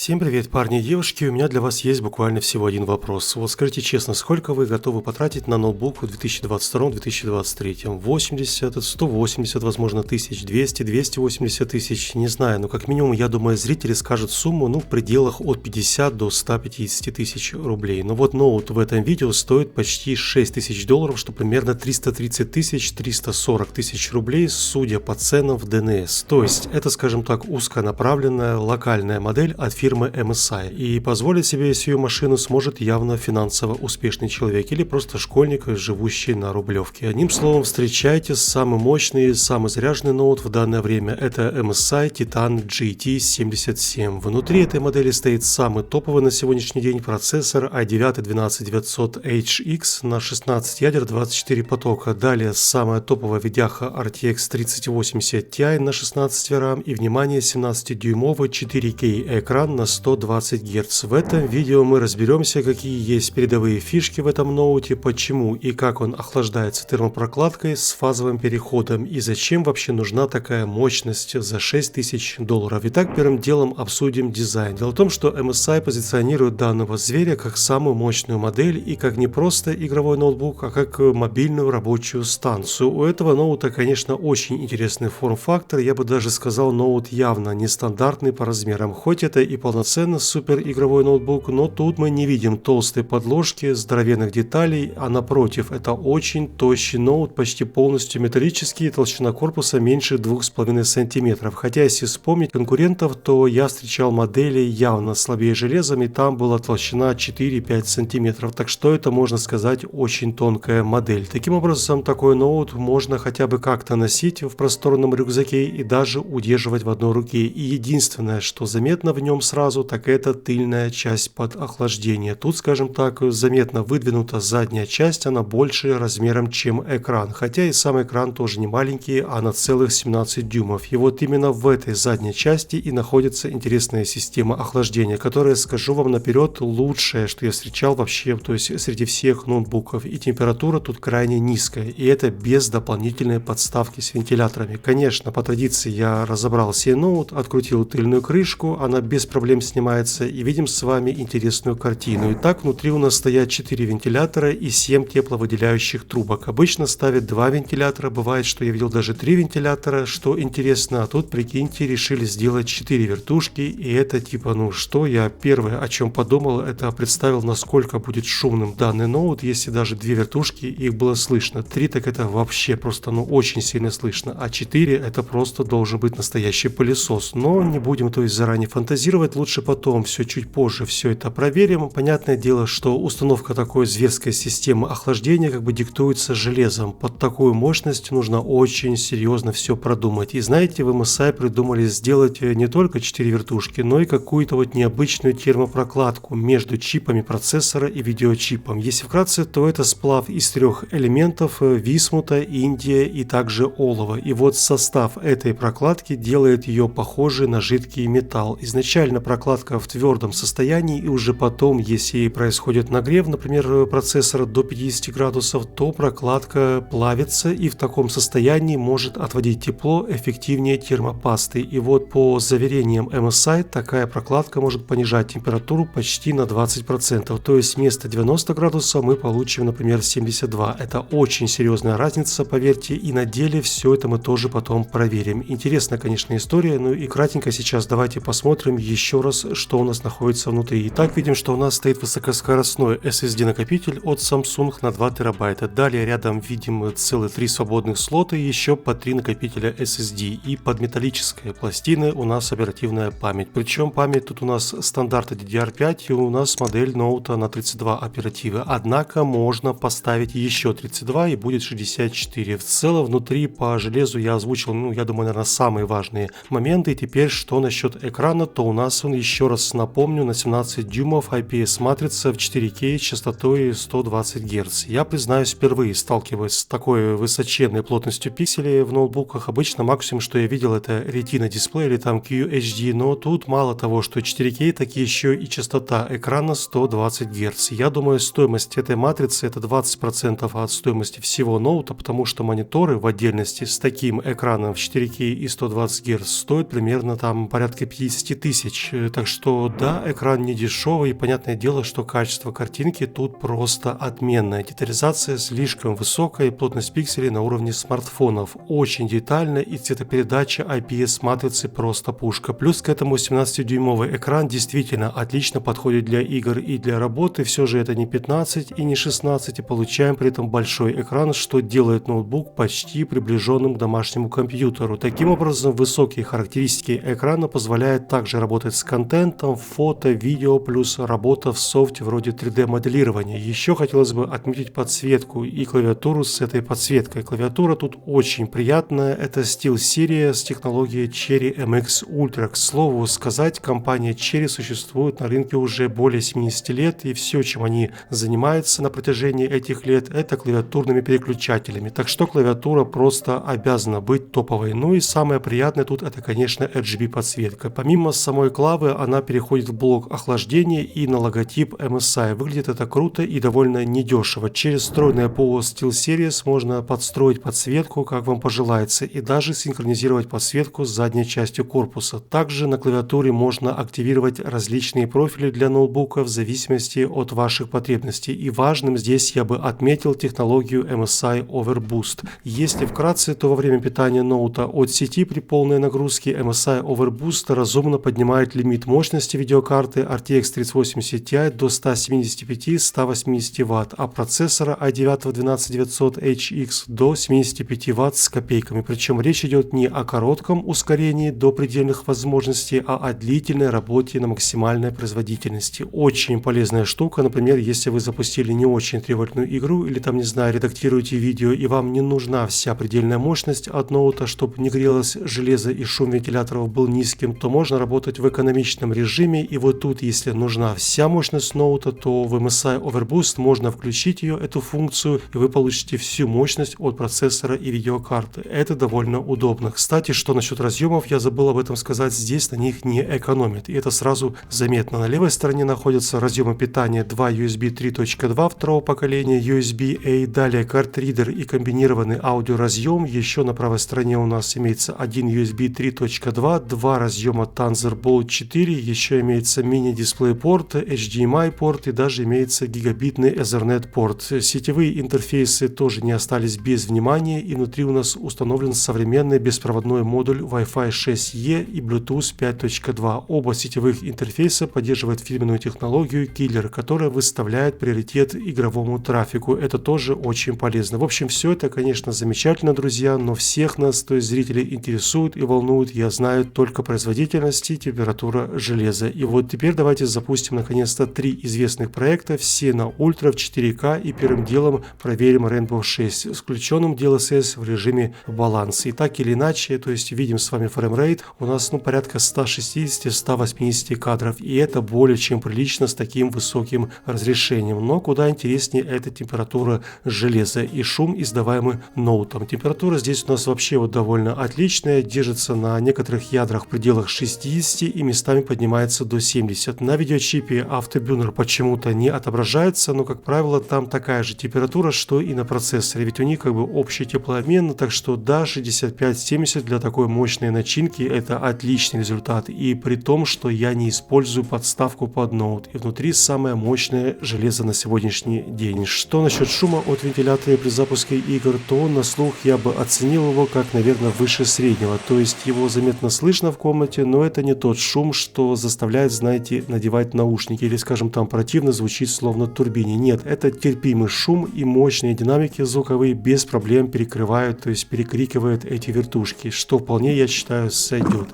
Всем привет, парни и девушки, у меня для вас есть буквально всего один вопрос. Вот скажите честно, сколько вы готовы потратить на ноутбук в 2022-2023? 80, 180, возможно, тысяч, 200, 280 тысяч, не знаю, но как минимум, я думаю, зрители скажут сумму, в пределах от 50 до 150 тысяч рублей. Но вот ноут в этом видео стоит почти 6 тысяч долларов, что примерно 330 тысяч, 340 тысяч рублей, судя по ценам в DNS. То есть, это, скажем так, узконаправленная локальная модель от фирмы MSI, и позволить себе сию машину сможет явно финансово успешный человек или просто школьник, живущий на Рублевке. Одним словом, встречайте самый мощный, самый заряженный ноут в данное время. Это MSI Titan GT77. Внутри этой модели стоит самый топовый на сегодняшний день процессор i9-12900HX на 16 ядер, 24 потока. Далее самая топовая видяха RTX 3080 Ti на 16 RAM и, внимание, 17-дюймовый 4K экран на 120 Гц. В этом видео мы разберемся, какие есть передовые фишки в этом ноуте, почему и как он охлаждается термопрокладкой с фазовым переходом и зачем вообще нужна такая мощность за 6000 долларов. Итак, первым делом обсудим дизайн. Дело в том, что MSI позиционирует данного зверя как самую мощную модель и как не просто игровой ноутбук, а как мобильную рабочую станцию. У этого ноута, конечно, очень интересный форм-фактор, я бы даже сказал, ноут явно нестандартный по размерам, хоть это и полноценно супер игровой ноутбук, но тут мы не видим толстой подложки, здоровенных деталей, а напротив, это очень тощий ноут, почти полностью металлический, толщина корпуса меньше 2,5 см. Хотя если вспомнить конкурентов, то я встречал модели явно слабее железом, и там была толщина 4-5 см, так что это, можно сказать, очень тонкая модель. Таким образом, такой ноут можно хотя бы как-то носить в просторном рюкзаке и даже удерживать в одной руке. И единственное, что заметно в нем сразу, так это тыльная часть под охлаждение. Тут, скажем так, заметно выдвинута задняя часть, она больше размером, чем экран. Хотя и сам экран тоже не маленький, а на целых 17 дюймов. И вот именно в этой задней части и находится интересная система охлаждения, которая, скажу вам наперед, лучшая, что я встречал вообще, то есть среди всех ноутбуков. И температура тут крайне низкая. И это без дополнительной подставки с вентиляторами. Конечно, по традиции я разобрал сей ноут, открутил тыльную крышку, она без проблем снимается, и видим с вами интересную картину. Итак, внутри у нас стоят 4 вентилятора и 7 тепловыделяющих трубок. Обычно ставят 2 вентилятора, бывает, что я видел даже 3 вентилятора, что интересно, а тут, прикиньте, решили сделать 4 вертушки, и это типа, что я первое, о чем подумал, это представил, насколько будет шумным данный ноут, если даже 2 вертушки, их было слышно. 3 так это вообще просто, очень сильно слышно, а 4 это просто должен быть настоящий пылесос. Но не будем, то есть, заранее фантазировать, лучше потом, все чуть позже все это проверим. Понятное дело, что установка такой зверской системы охлаждения диктуется железом. Под такую мощность нужно очень серьезно все продумать. И знаете, в MSI придумали сделать не только 4 вертушки, но и какую-то необычную термопрокладку между чипами процессора и видеочипом. Если вкратце, то это сплав из 3 элементов: висмута, индия и также олова. И вот состав этой прокладки делает ее похожей на жидкий металл. Изначально прокладка в твердом состоянии, и уже потом, если происходит нагрев, например, процессора до 50 градусов, то прокладка плавится и в таком состоянии может отводить тепло эффективнее термопасты. И вот по заверениям MSI, такая прокладка может понижать температуру почти на 20%, то есть вместо 90 градусов мы получим, например, 72. Это очень серьезная разница, поверьте, и на деле все это мы тоже потом проверим. Интересная, конечно, история, и кратенько сейчас давайте посмотрим еще раз, что у нас находится внутри. Итак, видим, что у нас стоит высокоскоростной SSD накопитель от Samsung на 2 терабайта. Далее рядом видим целых 3 свободных слота и еще по 3 накопителя SSD. И под металлической пластиной у нас оперативная память. Причем память тут у нас стандарта DDR5 и у нас модель ноута на 32 оперативы. Однако можно поставить еще 32 и будет 64. В целом внутри по железу я озвучил, я думаю, наверное, самые важные моменты. И теперь, что насчет экрана, то у нас он, еще раз напомню, на 17 дюймов IPS матрица в 4К с частотой 120 Гц. Я, признаюсь, впервые сталкиваюсь с такой высоченной плотностью пикселей в ноутбуках. Обычно максимум, что я видел, это Retina дисплей или там QHD, но тут мало того, что 4К, так еще и частота экрана 120 Гц. Я думаю, стоимость этой матрицы это 20% от стоимости всего ноута, потому что мониторы в отдельности с таким экраном в 4К и 120 Гц стоят примерно там порядка 50 тысяч. Так что да, экран не дешевый, и понятное дело, что качество картинки тут просто отменное. Детализация слишком высокая, и плотность пикселей на уровне смартфонов. Очень детально, и цветопередача IPS-матрицы просто пушка. Плюс к этому 17-дюймовый экран действительно отлично подходит для игр и для работы. Все же это не 15 и не 16, и получаем при этом большой экран, что делает ноутбук почти приближенным к домашнему компьютеру. Таким образом, высокие характеристики экрана позволяют также работать с контентом, фото, видео, плюс работа в софте вроде 3D-моделирования. Еще хотелось бы отметить подсветку и клавиатуру с этой подсветкой. Клавиатура тут очень приятная, это SteelSeries с технологией Cherry MX Ultra. К слову сказать, компания Cherry существует на рынке уже более 70 лет, и все, чем они занимаются на протяжении этих лет, это клавиатурными переключателями. Так что клавиатура просто обязана быть топовой. Ну и самое приятное тут это, конечно, RGB подсветка. Помимо самой клавы, она переходит в блок охлаждения и на логотип MSI. Выглядит это круто и довольно недешево. Через встроенное ПО SteelSeries можно подстроить подсветку, как вам пожелается, и даже синхронизировать подсветку с задней частью корпуса. Также на клавиатуре можно активировать различные профили для ноутбука в зависимости от ваших потребностей. И важным здесь я бы отметил технологию MSI Overboost. Если вкратце, то во время питания ноута от сети при полной нагрузке MSI Overboost разумно поднимает лимит мощности видеокарты RTX 3080 Ti до 175-180 Вт, а процессора i9 12900HX до 75 Вт с копейками. Причем речь идет не о коротком ускорении до предельных возможностей, а о длительной работе на максимальной производительности. Очень полезная штука, например, если вы запустили не очень требовательную игру или там, не знаю, редактируете видео и вам не нужна вся предельная мощность от ноута, чтобы не грелось железо и шум вентиляторов был низким, то можно работать в экономичном режиме. И вот тут, если нужна вся мощность ноута, то в MSI Overboost можно включить ее, эту функцию, и вы получите всю мощность от процессора и видеокарты. Это довольно удобно. Кстати, что насчет разъемов, я забыл об этом сказать, здесь на них не экономят, и это сразу заметно. На левой стороне находятся разъемы питания 2 USB 3.2 второго поколения, USB-A, далее картридер и комбинированный аудиоразъем. Еще на правой стороне у нас имеется один USB 3.2, два разъема Thunderbolt 4, еще имеется мини-дисплей порт, HDMI порт и даже имеется гигабитный Ethernet порт. Сетевые интерфейсы тоже не остались без внимания, и внутри у нас установлен современный беспроводной модуль Wi-Fi 6E и Bluetooth 5.2. Оба сетевых интерфейса поддерживают фирменную технологию Killer, которая выставляет приоритет игровому трафику. Это тоже очень полезно. В общем, все это, конечно, замечательно, друзья, но всех нас, то есть зрителей, интересует и волнует, я знаю, только производительность и температура железа. И вот теперь давайте запустим наконец-то 3 известных проекта, все на ультра в 4К, и первым делом проверим Rainbow 6 с включенным DLSS в режиме баланс. И так или иначе, то есть видим с вами фреймрейт, у нас порядка 160-180 кадров, и это более чем прилично с таким высоким разрешением. Но куда интереснее это температура железа и шум, издаваемый ноутом. Температура здесь у нас вообще вот довольно отличная, держится на некоторых ядрах в пределах 60 и местами поднимается до 70. На видеочипе Afterburner почему-то не отображается, но, как правило, там такая же температура, что и на процессоре, ведь у них как бы общий теплообмен, так что да, 65-70 для такой мощной начинки это отличный результат, и при том, что я не использую подставку под ноут, и внутри самое мощное железо на сегодняшний день. Что насчет шума от вентилятора при запуске игр, то на слух я бы оценил его как, наверное, выше среднего, то есть его заметно слышно в комнате, но это не тот шум, что заставляет, знаете, надевать наушники или, скажем, там противно звучит словно турбине. Нет, это терпимый шум, и мощные динамики звуковые без проблем перекрывают, то есть перекрикивают эти вертушки, что вполне, я считаю, сойдет.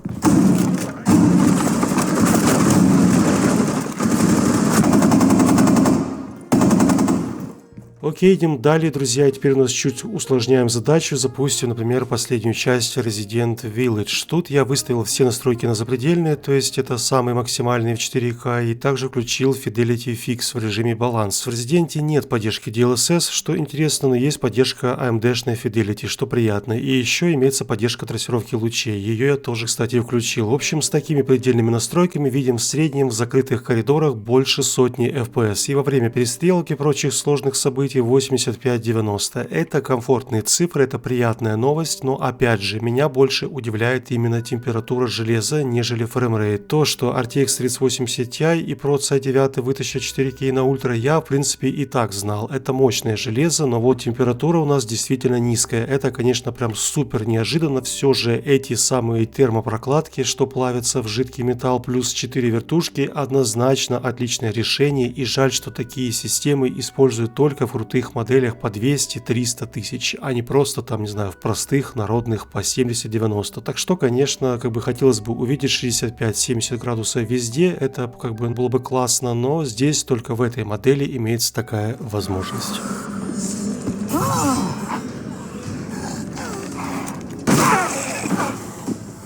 Окей, идем далее, друзья, и теперь у нас чуть усложняем задачу, запустим, например, последнюю часть Resident Village. Тут я выставил все настройки на запредельные, то есть это самый максимальный в 4К, и также включил Fidelity Fix в режиме баланс. В Resident нет поддержки DLSS, что интересно, но есть поддержка AMD-шной Fidelity, что приятно, и еще имеется поддержка трассировки лучей, ее я тоже, кстати, включил. В общем, с такими предельными настройками видим в среднем в закрытых коридорах больше сотни FPS, и во время перестрелки и прочих сложных событий настройки 8590. Это комфортные цифры, это приятная новость, но опять же, меня больше удивляет именно температура железа, нежели фреймрейт. То, что RTX 3080 Ti и Pro i9 вытащат 4К на ультра, я в принципе и так знал. Это мощное железо, но вот температура у нас действительно низкая. Это, конечно, прям супер неожиданно. Все же эти самые термопрокладки, что плавятся в жидкий металл, плюс 4 вертушки, однозначно отличное решение, и жаль, что такие системы используют только в крутых моделях по 200-300 тысяч, а не просто там, не знаю, в простых народных по 70-90. Так что, конечно, как бы хотелось бы увидеть 65-70 градусов везде, это как бы было бы классно, но здесь только в этой модели имеется такая возможность.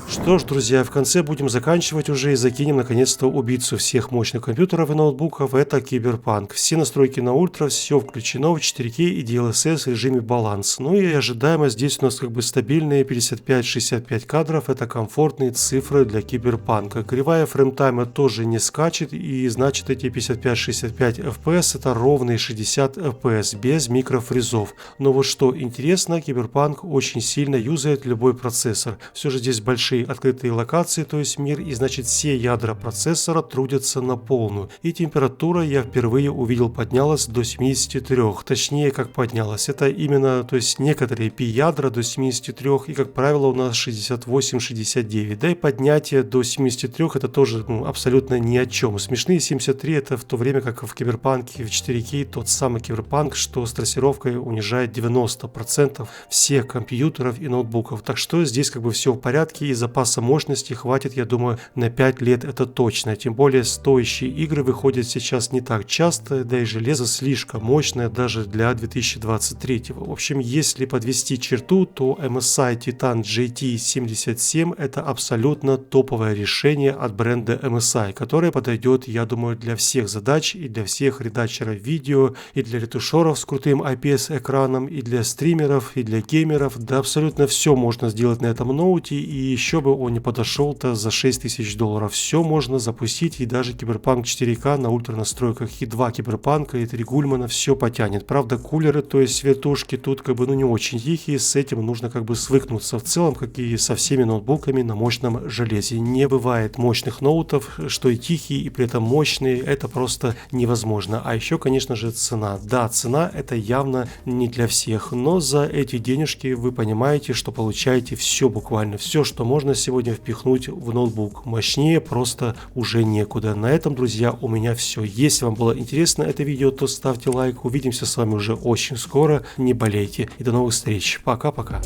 Что ж, друзья, в конце будем заканчивать уже и закинем наконец-то убийцу всех мощных компьютеров и ноутбуков, это Cyberpunk. Все настройки на ультра, все включено в 4К и DLSS режиме баланс. Ну и ожидаемо здесь у нас как бы стабильные 55-65 кадров, это комфортные цифры для Cyberpunk. Кривая фреймтайма тоже не скачет, и значит эти 55-65 FPS это ровные 60 FPS без микрофризов. Но вот что интересно, Cyberpunk очень сильно юзает любой процессор. Все же здесь большие открытые локации, то есть мир, и значит все ядра процессора трудятся на полную. И температура, я впервые увидел, поднялась до 73. Точнее, как поднялась. Это именно, то есть некоторые P-ядра до 73, и как правило у нас 68-69. Да и поднятие до 73 это тоже абсолютно ни о чем. Смешные 73 это в то время как в Киберпанке в 4К тот самый Киберпанк, что с трассировкой унижает 90% всех компьютеров и ноутбуков. Так что здесь как бы все в порядке, и запаса мощности хватит, я думаю, на 5 лет это точно. Тем более стоящие игры выходят сейчас не так часто, да и железо слишком мощное даже для 2023. В общем, если подвести черту, то MSI Titan GT77 это абсолютно топовое решение от бренда MSI, которое подойдет, я думаю, для всех задач и для всех редакторов видео, и для ретушеров с крутым IPS экраном, и для стримеров, и для геймеров. Да абсолютно все можно сделать на этом ноуте, и еще бы он не подошел-то за $6000. Все можно запустить, и даже Cyberpunk 4К на ультра настройках, и 2 Киберпанка, и 3 Гульмана все потянет. Правда, кулеры, то есть вертушки тут как бы не очень тихие, с этим нужно как бы свыкнуться в целом, как и со всеми ноутбуками на мощном железе. Не бывает мощных ноутов, что и тихие, и при этом мощные, это просто невозможно. А еще, конечно же, цена. Да, цена это явно не для всех, но за эти денежки вы понимаете, что получаете все, буквально все, что можно сегодня впихнуть в ноутбук. Мощнее просто уже некуда. На этом, друзья, у меня все. Если вам было интересно это видео, то ставьте лайк. Увидимся с вами уже очень скоро. Не болейте. И до новых встреч. Пока-пока.